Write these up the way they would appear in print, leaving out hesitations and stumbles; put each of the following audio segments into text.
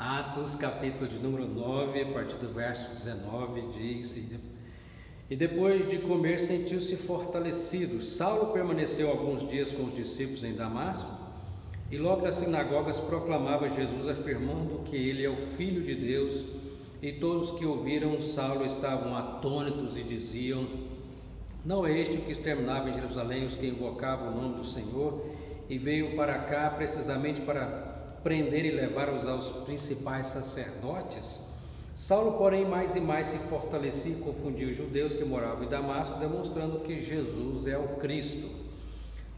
Atos, capítulo de número 9, a partir do verso 19, diz: E depois de comer sentiu-se fortalecido. Saulo permaneceu alguns dias com os discípulos em Damasco, e logo nas sinagogas proclamava Jesus, afirmando que ele é o Filho de Deus. E todos que ouviram Saulo estavam atônitos e diziam: Não é este o que exterminava em Jerusalém os que invocavam o nome do Senhor? E veio para cá precisamente para prender e levar-os aos principais sacerdotes? Saulo, porém, mais e mais se fortalecia e confundia os judeus que moravam em Damasco, demonstrando que Jesus é o Cristo.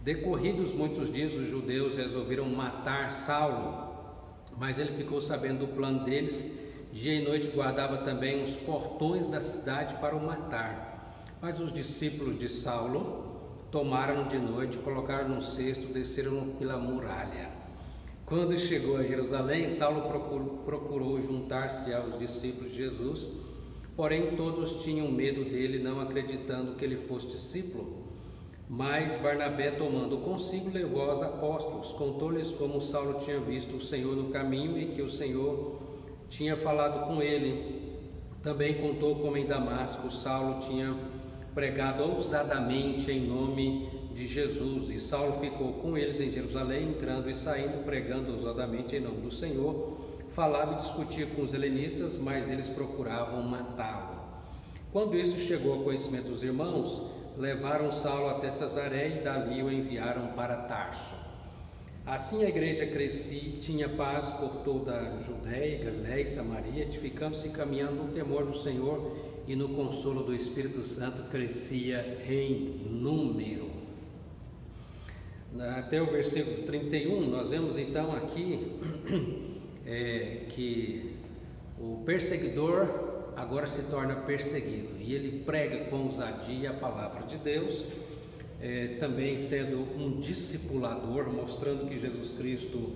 Decorridos muitos dias, os judeus resolveram matar Saulo, mas ele ficou sabendo do plano deles. Dia e noite guardava também os portões da cidade para o matar. Mas os discípulos de Saulo tomaram-no de noite, colocaram num cesto, desceram pela muralha. Quando chegou a Jerusalém, Saulo procurou juntar-se aos discípulos de Jesus, porém todos tinham medo dele, não acreditando que ele fosse discípulo. Mas Barnabé, tomando consigo, levou aos apóstolos, contou-lhes como Saulo tinha visto o Senhor no caminho e que o Senhor tinha falado com ele. Também contou como em Damasco Saulo tinha pregado ousadamente em nome de Jesus, e Saulo ficou com eles em Jerusalém, entrando e saindo, pregando ousadamente em nome do Senhor. Falava e discutia com os helenistas, mas eles procuravam matá-lo. Quando isso chegou ao conhecimento dos irmãos, levaram Saulo até Cesareia e dali o enviaram para Tarso. Assim a igreja crescia, tinha paz por toda a Judéia, Galiléia e Samaria, edificando-se e caminhando no temor do Senhor, e no consolo do Espírito Santo crescia em número. Até o versículo 31, nós vemos então aqui que o perseguidor agora se torna perseguido, e ele prega com ousadia a palavra de Deus, também sendo um discipulador, mostrando que Jesus Cristo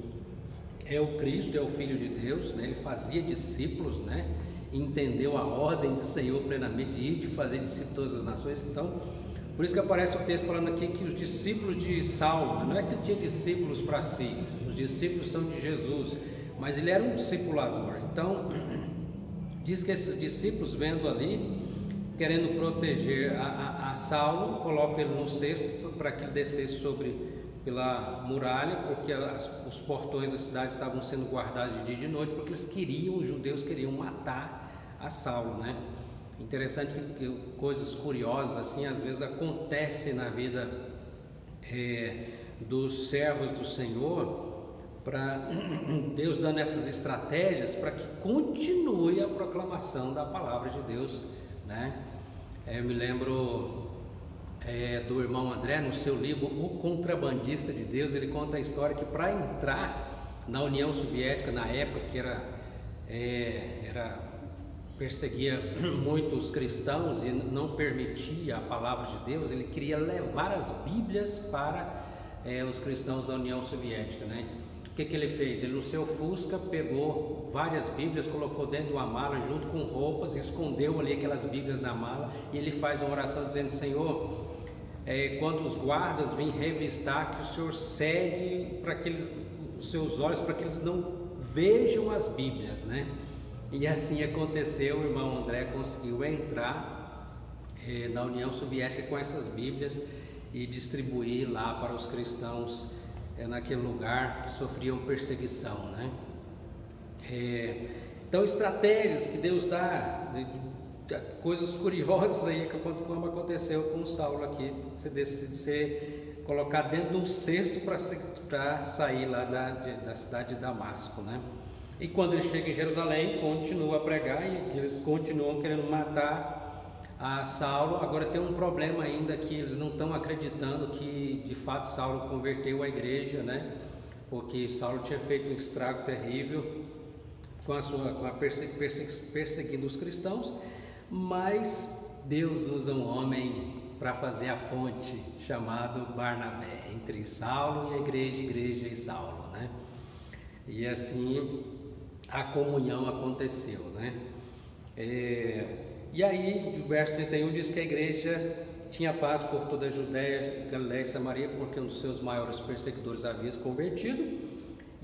é o Cristo, é o Filho de Deus, né? Ele fazia discípulos, né? Entendeu a ordem do Senhor plenamente, de ir de fazer discípulos de todas as nações. Então, por isso que aparece o texto falando aqui que os discípulos de Saulo, não é que ele tinha discípulos para si, os discípulos são de Jesus, mas ele era um discipulador. Então, diz que esses discípulos, vendo ali, querendo proteger a Saulo, colocam ele num cesto para que ele descesse pela muralha, porque os portões da cidade estavam sendo guardados de dia e de noite, porque os judeus queriam matar a Saulo, né? Interessante que coisas curiosas assim às vezes acontecem na vida dos servos do Senhor, para Deus dando essas estratégias para que continue a proclamação da palavra de Deus, né? Eu me lembro do irmão André, no seu livro O Contrabandista de Deus, ele conta a história que para entrar na União Soviética, na época que perseguia muitos cristãos e não permitia a palavra de Deus, ele queria levar as Bíblias para os cristãos da União Soviética, né? O que ele fez? Ele no seu Fusca pegou várias Bíblias, colocou dentro de uma mala junto com roupas, escondeu ali aquelas Bíblias na mala, e ele faz uma oração dizendo: Senhor, quando os guardas vêm revistar, que o Senhor cegue para os seus olhos, para que eles não vejam as Bíblias, né? E assim aconteceu. O irmão André conseguiu entrar na União Soviética com essas Bíblias e distribuir lá para os cristãos naquele lugar que sofriam perseguição, né? Então, estratégias que Deus dá, coisas curiosas aí, como aconteceu com o Saulo aqui, de ser colocado dentro de um cesto para sair lá da cidade de Damasco, né? E quando ele chega em Jerusalém, continua a pregar, e eles continuam querendo matar a Saulo. Agora tem um problema ainda, que eles não estão acreditando que de fato Saulo converteu a igreja, né? Porque Saulo tinha feito um estrago terrível perseguindo os cristãos, mas Deus usa um homem para fazer a ponte, chamado Barnabé, entre Saulo e a igreja e Saulo, né? E assim a comunhão aconteceu, né? E aí, o verso 31 diz que a igreja tinha paz por toda a Judéia, Galiléia e Samaria, porque um dos seus maiores perseguidores havia se convertido.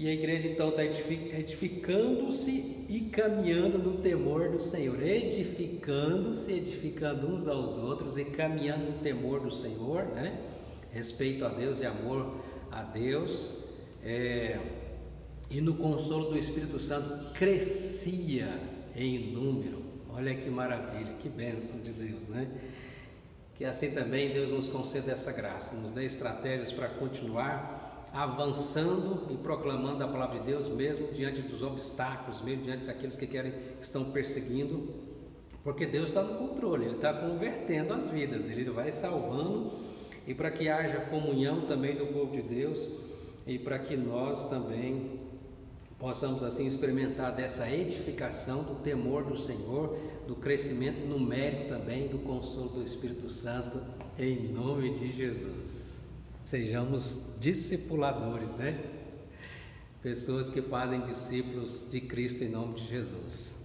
E a igreja então está edificando-se e caminhando no temor do Senhor, edificando-se, edificando uns aos outros e caminhando no temor do Senhor, né? Respeito a Deus e amor a Deus, e no consolo do Espírito Santo crescia em número. Olha que maravilha, que bênção de Deus, né? Que assim também Deus nos conceda essa graça, nos dê estratégias para continuar avançando e proclamando a palavra de Deus, mesmo diante dos obstáculos, mesmo diante daqueles que estão perseguindo, porque Deus está no controle, Ele está convertendo as vidas, Ele vai salvando, e para que haja comunhão também do povo de Deus, e para que nós também possamos assim experimentar dessa edificação, do temor do Senhor, do crescimento numérico também, do consolo do Espírito Santo, em nome de Jesus. Sejamos discipuladores, né? Pessoas que fazem discípulos de Cristo em nome de Jesus.